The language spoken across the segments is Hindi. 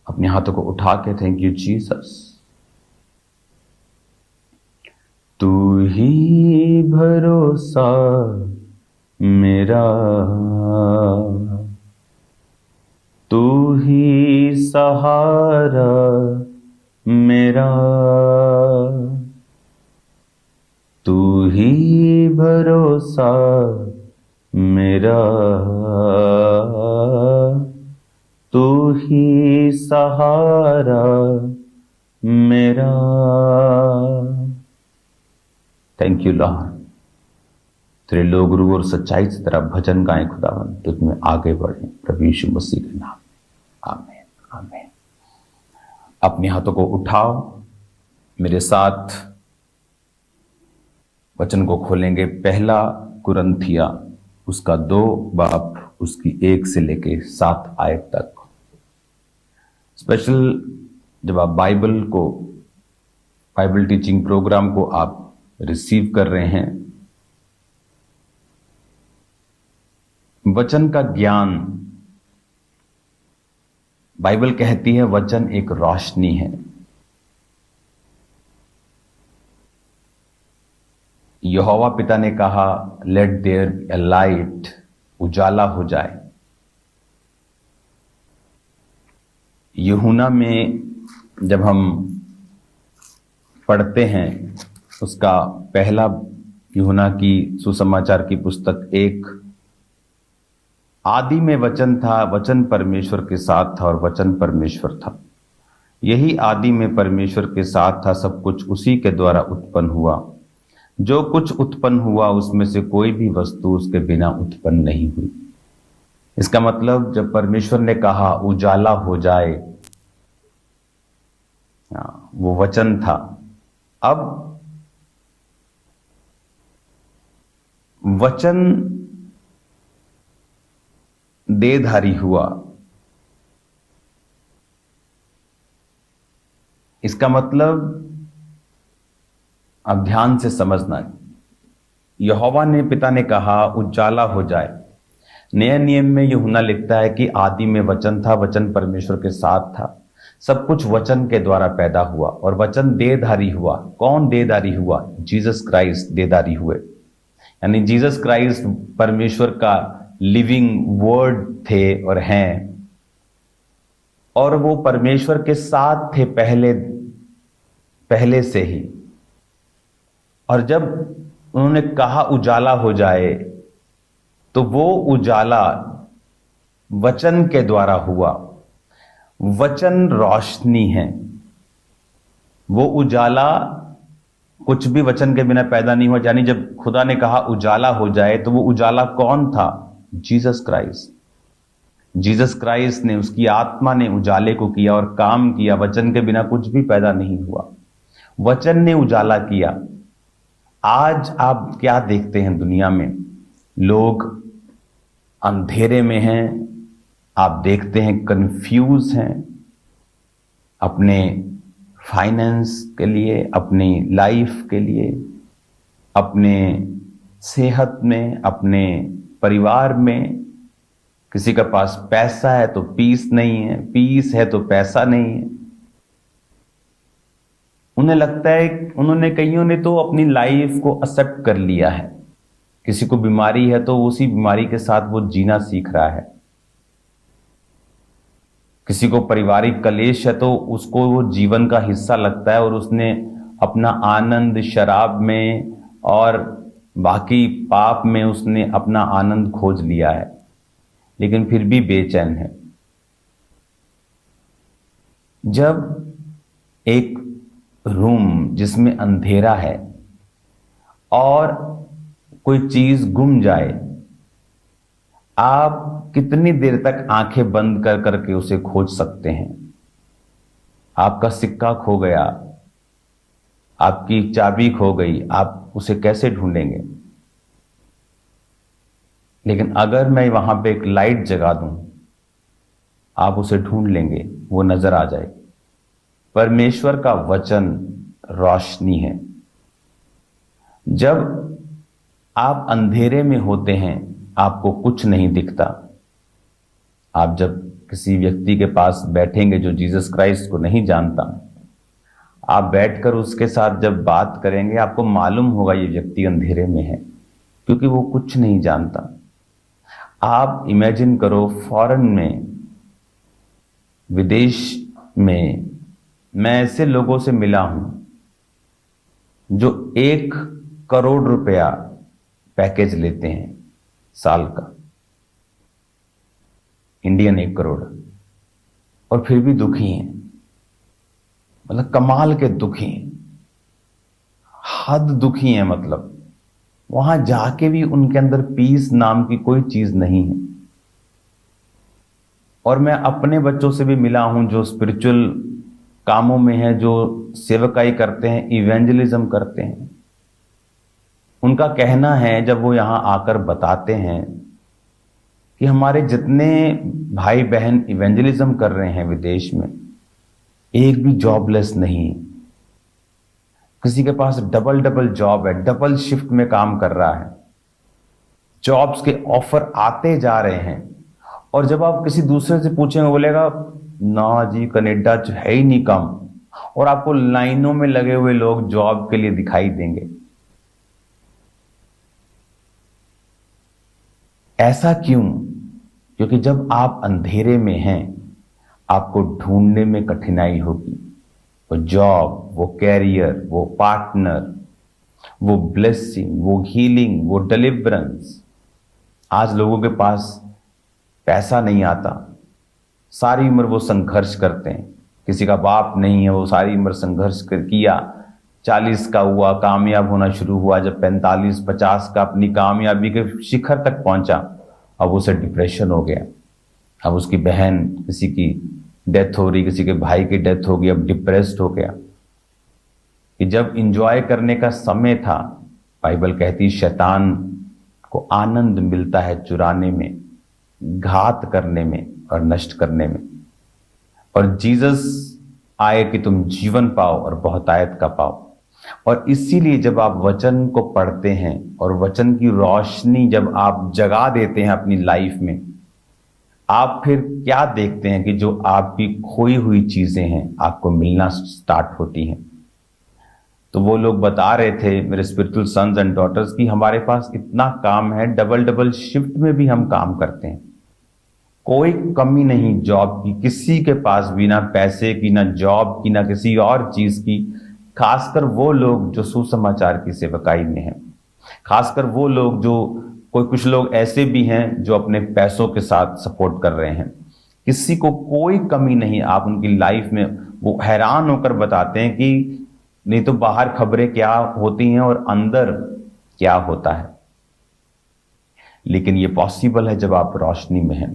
अपने हाथों को उठा के थैंक यू जीसस। तू ही भरोसा मेरा, तू ही सहारा मेरा, तू ही भरोसा मेरा, तू ही सहारा मेरा। Thank you Lord. तेरे लोग गुरु और सच्चाई से तेरा भजन गाएं खुदावन, तुझ में आगे बढ़े प्रभु यीशु मसीह के नाम में, आमीन आमीन। अपने हाथों को उठाओ, मेरे साथ वचन को खोलेंगे। पहला कुरिन्थिया उसका 2 बाब उसकी 1 से लेके 7 आयत तक। स्पेशल जब आप बाइबल टीचिंग प्रोग्राम को आप रिसीव कर रहे हैं, वचन का ज्ञान, बाइबल कहती है वचन एक रोशनी है। यहोवा पिता ने कहा लेट देयर ए लाइट, उजाला हो जाए। यूहन्ना में जब हम पढ़ते हैं उसका पहला, यूहन्ना की सुसमाचार की पुस्तक 1, आदि में वचन था, वचन परमेश्वर के साथ था और वचन परमेश्वर था। यही आदि में परमेश्वर के साथ था, सब कुछ उसी के द्वारा उत्पन्न हुआ। जो कुछ उत्पन्न हुआ उसमें से कोई भी वस्तु उसके बिना उत्पन्न नहीं हुई। इसका मतलब जब परमेश्वर ने कहा उजाला हो जाए, वो वचन था। अब वचन देहधारी हुआ। इसका मतलब अब ध्यान से समझना, यहोवा ने पिता ने कहा उजाला हो जाए। नए नियम में यूहन्ना लिखता है कि आदि में वचन था, वचन परमेश्वर के साथ था, सब कुछ वचन के द्वारा पैदा हुआ और वचन देहधारी हुआ। कौन देहधारी हुआ? जीसस क्राइस्ट देहधारी हुए। यानी जीसस क्राइस्ट परमेश्वर का लिविंग वर्ड थे और हैं, और वो परमेश्वर के साथ थे पहले से ही। और जब उन्होंने कहा उजाला हो जाए तो वो उजाला वचन के द्वारा हुआ। वचन रोशनी है। वो उजाला कुछ भी वचन के बिना पैदा नहीं हुआ। यानी जब खुदा ने कहा उजाला हो जाए तो वो उजाला कौन था? Jesus Christ. जीसस क्राइस्ट ने, उसकी आत्मा ने उजाले को किया और काम किया। वचन के बिना कुछ भी पैदा नहीं हुआ, वचन ने उजाला किया। आज आप क्या देखते हैं दुनिया में? लोग अंधेरे में हैं। आप देखते हैं कंफ्यूज हैं अपने फाइनेंस के लिए, अपनी लाइफ के लिए, अपने सेहत में, अपने परिवार में। किसी का पास पैसा है तो पीस नहीं है, पीस है तो पैसा नहीं है। उन्हें लगता है, कईयों ने तो अपनी लाइफ को एक्सेप्ट कर लिया है। किसी को बीमारी है तो उसी बीमारी के साथ वो जीना सीख रहा है। किसी को पारिवारिक कलेश है तो उसको वो जीवन का हिस्सा लगता है और उसने अपना आनंद शराब में और बाकी पाप में उसने अपना आनंद खोज लिया है, लेकिन फिर भी बेचैन है। जब एक रूम जिसमें अंधेरा है और कोई चीज गुम जाए, आप कितनी देर तक आंखें बंद कर करके उसे खोज सकते हैं? आपका सिक्का खो गया, आपकी चाबी खो गई, आप उसे कैसे ढूंढेंगे? लेकिन अगर मैं वहां पे एक लाइट जगा दूं, आप उसे ढूंढ लेंगे, वो नजर आ जाएगी। परमेश्वर का वचन रोशनी है। जब आप अंधेरे में होते हैं, आपको कुछ नहीं दिखता। आप जब किसी व्यक्ति के पास बैठेंगे जो जीसस क्राइस्ट को नहीं जानता, आप बैठकर उसके साथ जब बात करेंगे आपको मालूम होगा ये व्यक्ति अंधेरे में है, क्योंकि वो कुछ नहीं जानता। आप इमेजिन करो, फॉरेन में, विदेश में मैं ऐसे लोगों से मिला हूं जो 1 करोड़ रुपया पैकेज लेते हैं साल का, इंडियन 1 करोड़, और फिर भी दुखी हैं। मतलब कमाल के दुखी हैं, हद दुखी हैं। मतलब वहां जाके भी उनके अंदर पीस नाम की कोई चीज नहीं है। और मैं अपने बच्चों से भी मिला हूं जो स्पिरिचुअल कामों में है, जो सेवकाई करते हैं, इवेंजलिज्म करते हैं। उनका कहना है, जब वो यहां आकर बताते हैं कि हमारे जितने भाई बहन इवेंजलिज्म कर रहे हैं विदेश में, एक भी जॉबलेस नहीं। किसी के पास डबल डबल जॉब है, डबल शिफ्ट में काम कर रहा है, जॉब्स के ऑफर आते जा रहे हैं। और जब आप किसी दूसरे से पूछेंगे, बोलेगा ना जी कनाडा है ही नहीं काम, और आपको लाइनों में लगे हुए लोग जॉब के लिए दिखाई देंगे। ऐसा क्यों? क्योंकि जब आप अंधेरे में हैं आपको ढूंढने में कठिनाई होगी। वो जॉब, वो कैरियर, वो पार्टनर, वो ब्लेसिंग, वो हीलिंग, वो डिलीवरेंस। आज लोगों के पास पैसा नहीं आता, सारी उम्र वो संघर्ष करते हैं। किसी का बाप नहीं है, वो सारी उम्र संघर्ष किया, 40 का हुआ, कामयाब होना शुरू हुआ, जब 45-50 का अपनी कामयाबी के शिखर तक पहुंचा, अब उसे डिप्रेशन हो गया। अब उसकी बहन, किसी की डेथ हो रही, किसी के भाई की डेथ हो गई, अब डिप्रेस्ड हो गया। कि जब इंजॉय करने का समय था, बाइबल कहती शैतान को आनंद मिलता है चुराने में, घात करने में और नष्ट करने में। और जीसस आए कि तुम जीवन पाओ और बहुतायत का पाओ। और इसीलिए जब आप वचन को पढ़ते हैं और वचन की रोशनी जब आप जगा देते हैं अपनी लाइफ में, आप फिर क्या देखते हैं कि जो आपकी खोई हुई चीजें हैं आपको मिलना स्टार्ट होती हैं। तो वो लोग बता रहे थे, मेरे स्पिरिचुअल सन्स एंड डॉटर्स, की हमारे पास इतना काम है, डबल डबल शिफ्ट में भी हम काम करते हैं, कोई कमी नहीं जॉब की, किसी के पास भी ना पैसे की, ना जॉब की, ना किसी और चीज की। खासकर वो लोग जो सुसमाचार की सेवकाई में हैं, खासकर वो लोग जो, कुछ लोग ऐसे भी हैं जो अपने पैसों के साथ सपोर्ट कर रहे हैं, किसी को कोई कमी नहीं। आप उनकी लाइफ में, वो हैरान होकर बताते हैं कि नहीं तो बाहर खबरें क्या होती हैं और अंदर क्या होता है। लेकिन ये पॉसिबल है जब आप रोशनी में हैं।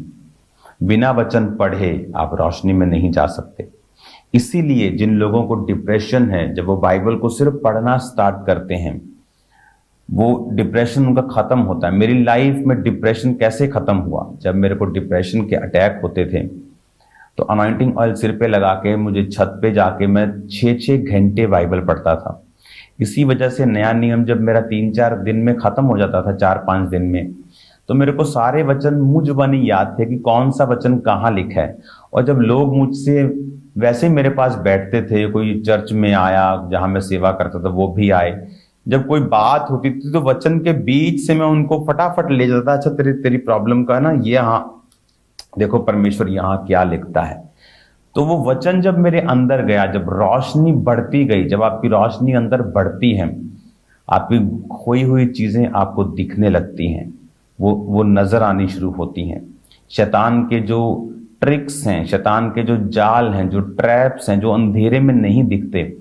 बिना वचन पढ़े आप रोशनी में नहीं जा सकते। इसीलिए जिन लोगों को डिप्रेशन है, जब वो बाइबल को सिर्फ पढ़ना स्टार्ट करते हैं, वो डिप्रेशन उनका खत्म होता है। मेरी लाइफ में डिप्रेशन कैसे खत्म हुआ? जब मेरे को डिप्रेशन के अटैक होते थे तो अनॉइंटिंग ऑयल सिर पे लगा के मुझे छत पे जाके मैं 6-6 घंटे बाइबल पढ़ता था। इसी वजह से नया नियम जब मेरा 3-4 दिन में खत्म हो जाता था, 4-5 दिन में, तो मेरे को सारे वचन मुंह जुबानी याद थे कि कौन सा वचन कहाँ लिखा है। और जब लोग मुझसे वैसे मेरे पास बैठते थे, कोई चर्च में आया जहां मैं सेवा करता था, वो भी आए, जब कोई बात होती थी तो वचन के बीच से मैं उनको फटाफट ले जाता, अच्छा तेरी प्रॉब्लम का ना ये, हाँ देखो परमेश्वर यहाँ क्या लिखता है। तो वो वचन जब मेरे अंदर गया, जब रोशनी बढ़ती गई, जब आपकी रोशनी अंदर बढ़ती है, आपकी खोई हुई चीजें आपको दिखने लगती हैं, वो नजर आनी शुरू होती हैं। शैतान के जो ट्रिक्स हैं, शैतान के जो जाल हैं, जो ट्रैप्स हैं, जो अंधेरे में नहीं दिखते,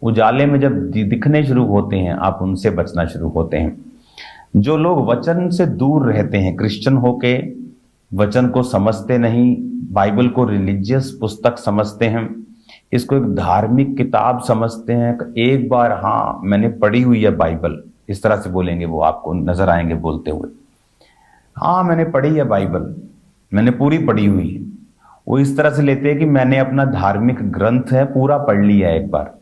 उजाले में जब दिखने शुरू होते हैं, आप उनसे बचना शुरू होते हैं। जो लोग वचन से दूर रहते हैं, क्रिश्चियन होके वचन को समझते नहीं, बाइबल को रिलीजियस पुस्तक समझते हैं, इसको एक धार्मिक किताब समझते हैं, एक बार हाँ मैंने पढ़ी हुई है बाइबल, इस तरह से बोलेंगे, वो आपको नजर आएंगे बोलते हुए, हाँ मैंने पढ़ी है बाइबल, मैंने पूरी पढ़ी हुई है। वो इस तरह से लेते हैं कि मैंने अपना धार्मिक ग्रंथ है पूरा पढ़ लिया एक बार।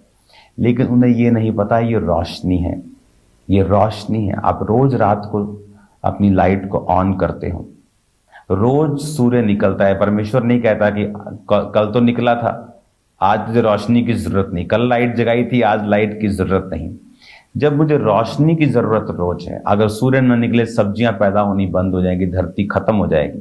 लेकिन उन्हें ये नहीं पता ये रोशनी है, ये रोशनी है। आप रोज रात को अपनी लाइट को ऑन करते हो, रोज सूर्य निकलता है। परमेश्वर नहीं कहता कि कल तो निकला था, आज तुझे रोशनी की जरूरत नहीं, कल लाइट जगाई थी, आज लाइट की जरूरत नहीं। जब मुझे रोशनी की जरूरत रोज है, अगर सूर्य न निकले सब्जियां पैदा होनी बंद हो जाएंगी, धरती खत्म हो जाएगी।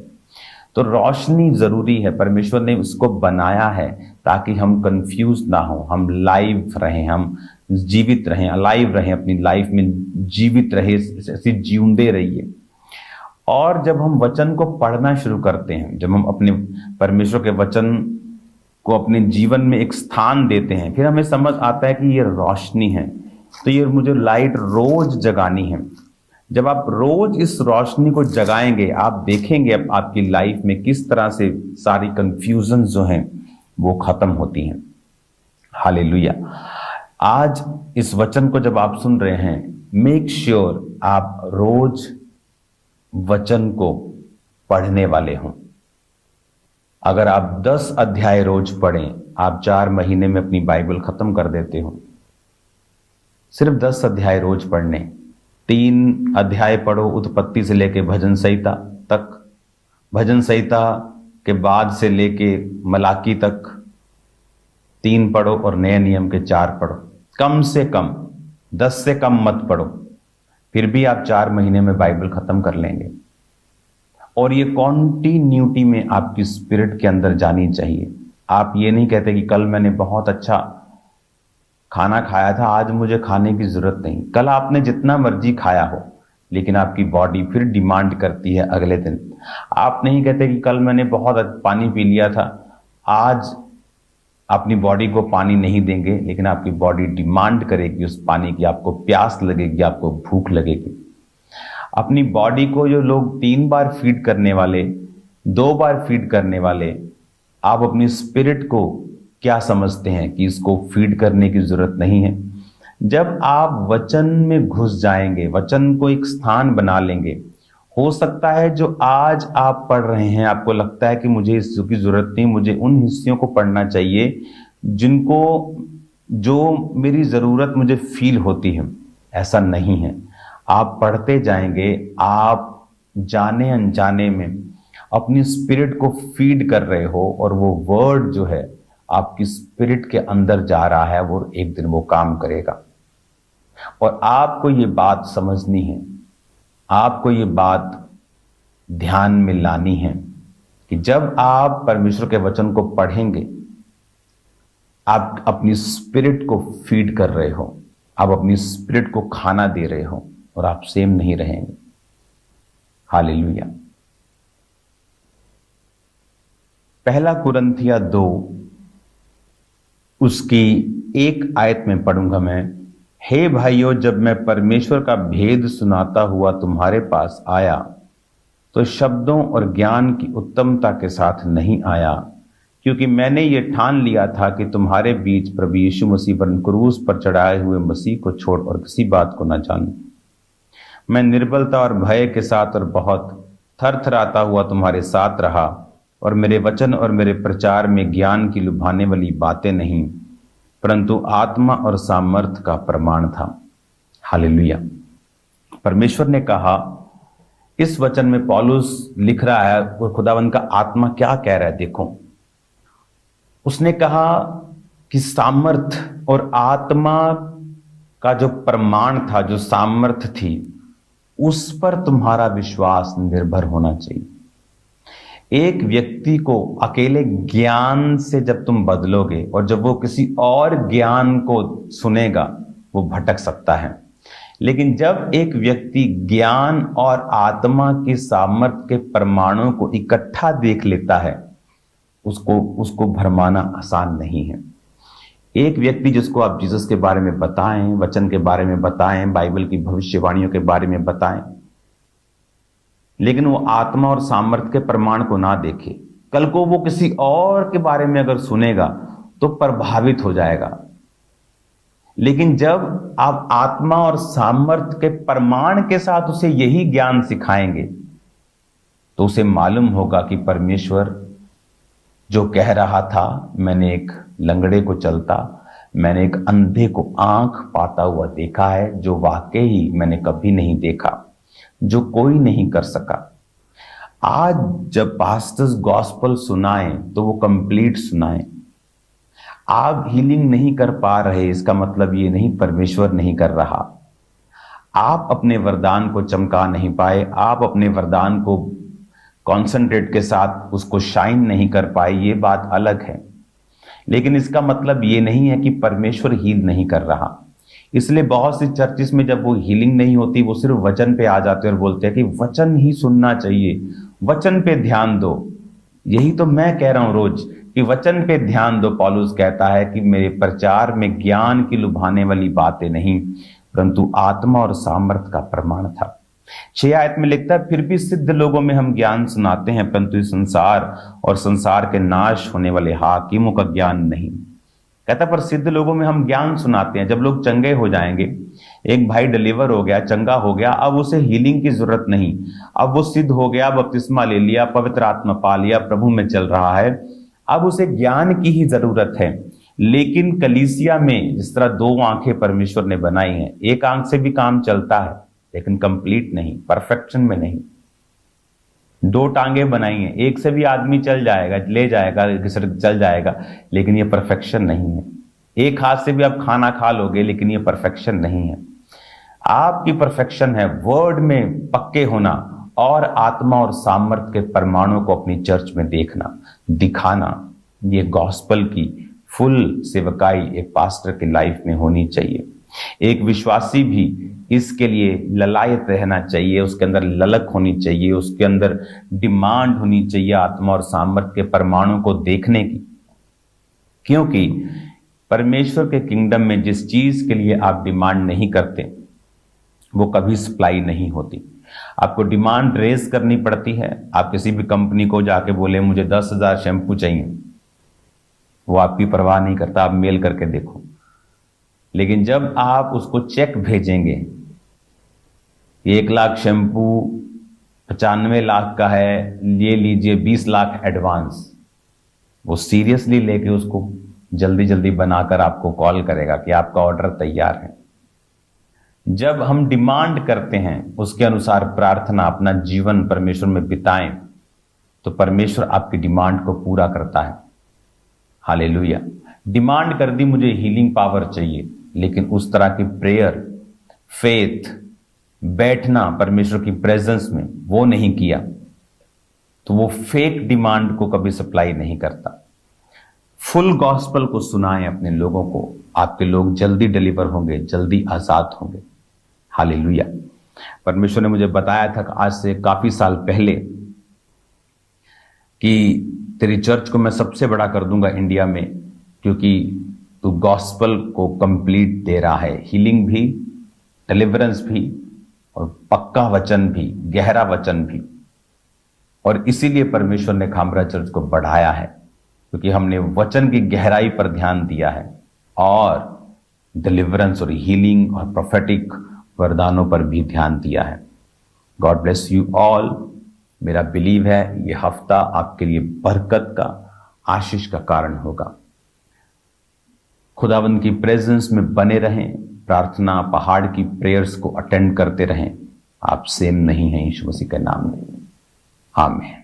तो रोशनी जरूरी है, परमेश्वर ने उसको बनाया है ताकि हम कंफ्यूज ना हो, हम लाइव रहें, हम जीवित रहें, अलाइव रहें, अपनी लाइफ में जीवित रहे, ऐसे जीउंदे रहिए। और जब हम वचन को पढ़ना शुरू करते हैं, जब हम अपने परमेश्वर के वचन को अपने जीवन में एक स्थान देते हैं, फिर हमें समझ आता है कि ये रोशनी है, तो ये मुझे लाइट रोज जगानी है। जब आप रोज इस रोशनी को जगाएंगे, आप देखेंगे अब आपकी लाइफ में किस तरह से सारी कंफ्यूजन जो हैं वो खत्म होती हैं। हालेलुया। आज इस वचन को जब आप सुन रहे हैं, मेक श्योर आप रोज वचन को पढ़ने वाले हों। अगर आप 10 अध्याय रोज पढ़ें, आप 4 महीने में अपनी बाइबल खत्म कर देते हो। सिर्फ 10 अध्याय रोज पढ़ने, 3 अध्याय पढ़ो उत्पत्ति से लेके भजन संहिता तक, भजन संहिता के बाद से लेके मलाकी तक 3 पढ़ो और नए नियम के 4 पढ़ो। कम से कम 10 से कम मत पढ़ो, फिर भी आप 4 महीने में बाइबल खत्म कर लेंगे। और ये कॉन्टिन्यूटी में आपकी स्पिरिट के अंदर जानी चाहिए। आप ये नहीं कहते कि कल मैंने बहुत अच्छा खाना खाया था, आज मुझे खाने की जरूरत नहीं। कल आपने जितना मर्जी खाया हो, लेकिन आपकी बॉडी फिर डिमांड करती है अगले दिन। आप नहीं कहते कि कल मैंने बहुत पानी पी लिया था, आज अपनी बॉडी को पानी नहीं देंगे, लेकिन आपकी बॉडी डिमांड करेगी उस पानी की, आपको प्यास लगेगी, आपको भूख लगेगी। अपनी बॉडी को जो लोग 3 बार फीड करने वाले, 2 बार फीड करने वाले, आप अपनी स्पिरिट को क्या समझते हैं कि इसको फीड करने की जरूरत नहीं है। जब आप वचन में घुस जाएंगे, वचन को एक स्थान बना लेंगे, हो सकता है जो आज आप पढ़ रहे हैं आपको लगता है कि मुझे इसकी जरूरत नहीं, मुझे उन हिस्सों को पढ़ना चाहिए जो मेरी जरूरत मुझे फील होती है। ऐसा नहीं है। आप पढ़ते जाएंगे, आप जाने अनजाने में अपनी स्पिरिट को फीड कर रहे हो, और वो वर्ड जो है आपकी स्पिरिट के अंदर जा रहा है, वो एक दिन वो काम करेगा। और आपको ये बात समझनी है, आपको ये बात ध्यान में लानी है कि जब आप परमेश्वर के वचन को पढ़ेंगे, आप अपनी स्पिरिट को फीड कर रहे हो, आप अपनी स्पिरिट को खाना दे रहे हो, और आप सेम नहीं रहेंगे। हालेलुया। पहला कुरिन्थिया 2 उसकी 1 आयत में पढ़ूंगा मैं। हे भाइयों, जब मैं परमेश्वर का भेद सुनाता हुआ तुम्हारे पास आया, तो शब्दों और ज्ञान की उत्तमता के साथ नहीं आया, क्योंकि मैंने ये ठान लिया था कि तुम्हारे बीच प्रभु यीशु मसीह पर क्रूस पर चढ़ाए हुए मसीह को छोड़ और किसी बात को न जानूं। मैं निर्बलता और भय के साथ और बहुत थरथराता हुआ तुम्हारे साथ रहा, और मेरे वचन और मेरे प्रचार में ज्ञान की लुभाने वाली बातें नहीं, परंतु आत्मा और सामर्थ का प्रमाण था। हालेलुया। परमेश्वर ने कहा, इस वचन में पौलुस लिख रहा है और खुदावंद का आत्मा क्या कह रहा है, देखो। उसने कहा कि सामर्थ और आत्मा का जो प्रमाण था, जो सामर्थ थी, उस पर तुम्हारा विश्वास निर्भर होना चाहिए। एक व्यक्ति को अकेले ज्ञान से जब तुम बदलोगे, और जब वो किसी और ज्ञान को सुनेगा, वो भटक सकता है। लेकिन जब एक व्यक्ति ज्ञान और आत्मा की सामर्थ्य के प्रमाणों को इकट्ठा देख लेता है, उसको भरमाना आसान नहीं है। एक व्यक्ति जिसको आप जीसस के बारे में बताएं, वचन के बारे में बताएं, बाइबल की भविष्यवाणियों के बारे में बताएं, लेकिन वो आत्मा और सामर्थ्य के प्रमाण को ना देखे, कल को वो किसी और के बारे में अगर सुनेगा तो प्रभावित हो जाएगा। लेकिन जब आप आत्मा और सामर्थ्य के प्रमाण के साथ उसे यही ज्ञान सिखाएंगे, तो उसे मालूम होगा कि परमेश्वर जो कह रहा था, मैंने एक लंगड़े को चलता, मैंने एक अंधे को आंख पाता हुआ देखा है, जो वाकई मैंने कभी नहीं देखा, जो कोई नहीं कर सका। आज जब पास्टर्स गॉस्पल सुनाएं तो वो कंप्लीट सुनाएं। आप हीलिंग नहीं कर पा रहे इसका मतलब ये नहीं परमेश्वर नहीं कर रहा। आप अपने वरदान को चमका नहीं पाए, आप अपने वरदान को कॉन्सेंट्रेट के साथ उसको शाइन नहीं कर पाए, ये बात अलग है। लेकिन इसका मतलब ये नहीं है कि परमेश्वर हील नहीं कर रहा। इसलिए बहुत सी चर्चिस में जब वो हीलिंग नहीं होती, वो सिर्फ वचन पे आ जाते हैं और बोलते हैं कि वचन ही सुनना चाहिए, वचन पे ध्यान दो। यही तो मैं कह रहा हूं रोज कि वचन पे ध्यान दो। पौलुस कहता है कि मेरे प्रचार में ज्ञान की लुभाने वाली बातें नहीं, परंतु आत्मा और सामर्थ का प्रमाण था। 6 आयत में लिखता है, फिर भी सिद्ध लोगों में हम ज्ञान सुनाते हैं, परंतु इस संसार और संसार के नाश होने वाले हाकिमों का ज्ञान नहीं। कहता पर सिद्ध लोगों में हम ज्ञान सुनाते हैं। जब लोग चंगे हो जाएंगे, एक भाई डिलीवर हो गया, चंगा हो गया, अब उसे हीलिंग की जरूरत नहीं, अब वो सिद्ध हो गया, बपतिस्मा ले लिया, पवित्र आत्मा पा लिया, प्रभु में चल रहा है, अब उसे ज्ञान की ही जरूरत है। लेकिन कलीसिया में जिस तरह 2 आंखें परमेश्वर ने बनाई हैं, एक आंख से भी काम चलता है लेकिन कंप्लीट नहीं, परफेक्शन में नहीं। 2 टांगे बनाई हैं, एक से भी आदमी चल जाएगा, ले जाएगा, चल जाएगा, लेकिन ये परफेक्शन नहीं है। एक हाथ से भी आप खाना खा लोगे, लेकिन ये परफेक्शन नहीं है। आपकी परफेक्शन है वर्ड में पक्के होना और आत्मा और सामर्थ के परमाणु को अपनी चर्च में देखना, दिखाना। ये गॉस्पल की फुल सेवकाई एक पास्टर की लाइफ में होनी चाहिए। एक विश्वासी भी इसके लिए ललायत रहना चाहिए, उसके अंदर ललक होनी चाहिए, उसके अंदर डिमांड होनी चाहिए आत्मा और सामर्थ के परमाणु को देखने की। क्योंकि परमेश्वर के किंगडम में जिस चीज के लिए आप डिमांड नहीं करते वो कभी सप्लाई नहीं होती। आपको डिमांड रेज करनी पड़ती है। आप किसी भी कंपनी को जाके बोले मुझे 10,000 शैम्पू चाहिए, वो आपकी परवाह नहीं करता, आप मेल करके देखो। लेकिन जब आप उसको चेक भेजेंगे, 1 लाख शैम्पू 95 लाख का है, ये लीजिए 20 लाख एडवांस, वो सीरियसली लेके उसको जल्दी जल्दी बनाकर आपको कॉल करेगा कि आपका ऑर्डर तैयार है। जब हम डिमांड करते हैं उसके अनुसार प्रार्थना, अपना जीवन परमेश्वर में बिताएं, तो परमेश्वर आपकी डिमांड को पूरा करता है। हालेलुया। डिमांड कर दी मुझे हीलिंग पावर चाहिए, लेकिन उस तरह की प्रेयर, फेथ, बैठना परमेश्वर की प्रेजेंस में वो नहीं किया, तो वो फेक डिमांड को कभी सप्लाई नहीं करता। फुल गॉस्पल को सुनाएं अपने लोगों को, आपके लोग जल्दी डिलीवर होंगे, जल्दी आजाद होंगे। हालेलुया। परमेश्वर ने मुझे बताया था कि आज से काफी साल पहले कि तेरी चर्च को मैं सबसे बड़ा कर दूंगा इंडिया में, क्योंकि तू गॉस्पल को कंप्लीट दे रहा है, हीलिंग भी, डिलीवरेंस भी, और पक्का वचन भी, गहरा वचन भी। और इसीलिए परमेश्वर ने खामरा चर्च को बढ़ाया है, क्योंकि हमने वचन की गहराई पर ध्यान दिया है और डिलीवरेंस और हीलिंग और प्रोफेटिक वरदानों पर भी ध्यान दिया है। God bless you all. मेरा बिलीव है ये हफ्ता आपके लिए बरकत का, आशीष का कारण होगा। खुदावंद की प्रेजेंस में बने रहें, प्रार्थना, पहाड़ की प्रेयर्स को अटेंड करते रहें। आप सेम नहीं हैं यीशु मसीह के नाम में। आमीन।